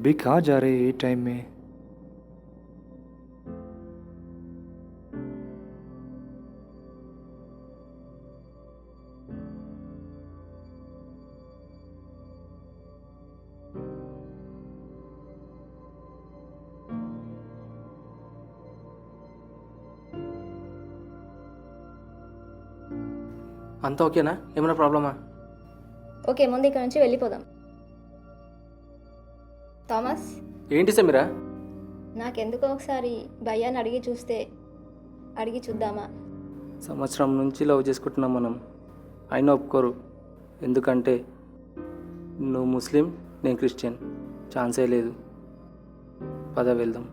अभी कहाँ जा रहे हैं ये टाइम में? అంతా ఓకేనా? ఏమైనా ప్రాబ్లమా? ఓకే, ముందు ఇక్కడ నుంచి వెళ్ళిపోదాం. థామస్, ఏంటి సమీరా? నాకెందుకో ఒకసారి భయ్యాన్ని అడిగి చూద్దామా? సంవత్సరం నుంచి లవ్ చేసుకుంటున్నాం మనం. అయినా ఒప్పుకోరు. ఎందుకంటే నువ్వు ముస్లిం, నేను క్రిస్టియన్. ఛాన్సే లేదు. పద వెళ్దాం.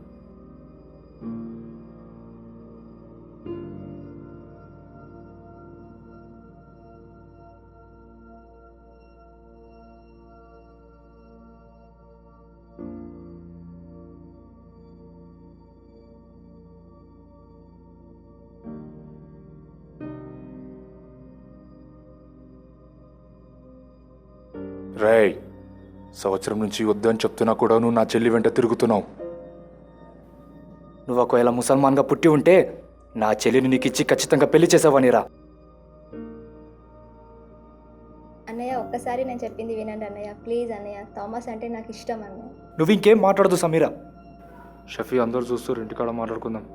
రేయ్, సంవత్సరం నుంచి వద్దని చెప్తున్నా కూడా నువ్వు నా చెల్లి వెంట తిరుగుతున్నావు. నువ్వు ఒకవేళ ముసల్మాన్గా పుట్టి ఉంటే నా చెల్లిని నీకు ఇచ్చి ఖచ్చితంగా పెళ్లి చేసావనిరా. అన్నయ్య, ఒక్కసారి నేను చెప్పింది వినండి అన్నయ్య, ప్లీజ్ అన్నయ్య. థామస్ అంటే నాకు ఇష్టం అన్నయ్య. నువ్వు ఇంకేం మాట్లాడదు సమీరా. షఫీ, అందరూ చూస్తారు, ఇంటికాడ మాట్లాడుకుందాం.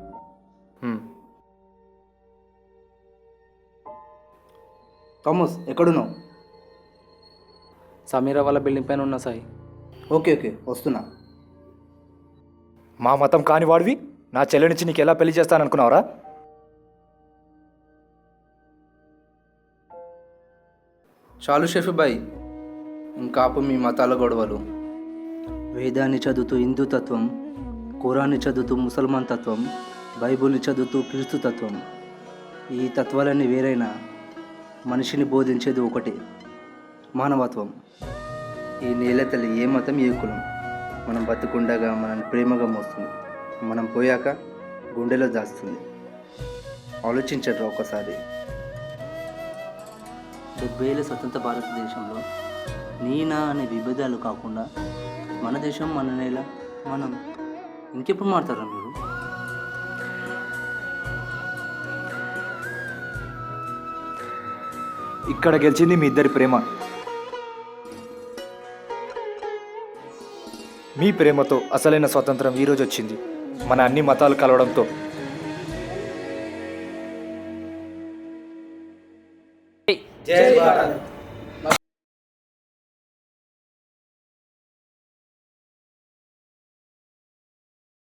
థామస్, ఎక్కడున్నావు? సమీరా వాళ్ళ బిల్డింగ్ పైన ఉన్న సాయి. ఓకే వస్తున్నా. మా మతం కాని వాడివి నా చెల్లి నుంచి నీకు ఎలా పెళ్లి చేస్తాననుకున్నావురా? చాలు షఫీబాయ్, ఇంకాపు మీ మతాల గొడవలు. వేదాన్ని చదువుతూ హిందూ తత్వం, ఖురాన్ని చదువుతూ ముసల్మాన్ తత్వం, బైబుల్ని చదువుతూ క్రీస్తు తత్వం. ఈ తత్వాలన్నీ వేరైనా మనిషిని బోధించేది ఒకటే, మానవత్వం. ఈ నేల తల్లి ఏ మతం ఏ కులం, మనం బతుకుండగా మనల్ని ప్రేమగా మోస్తుంది, మనం పోయాక గుండెలో దాస్తుంది. ఆలోచించరు ఒకసారి. 70 ఏళ్ళ స్వతంత్ర భారతదేశంలో నీనా అనే విభేదాలు కాకుండా మన దేశం మన నేల మనం ఇంకెప్పుడు మారుతారా మీరు? ఇక్కడ గెలిచింది మీ ఇద్దరి ప్రేమ. మీ ప్రేమతో అసలైన స్వాతంత్రం ఈరోజు వచ్చింది, మన అన్ని మతాలు కలవడంతో. జై భారత్.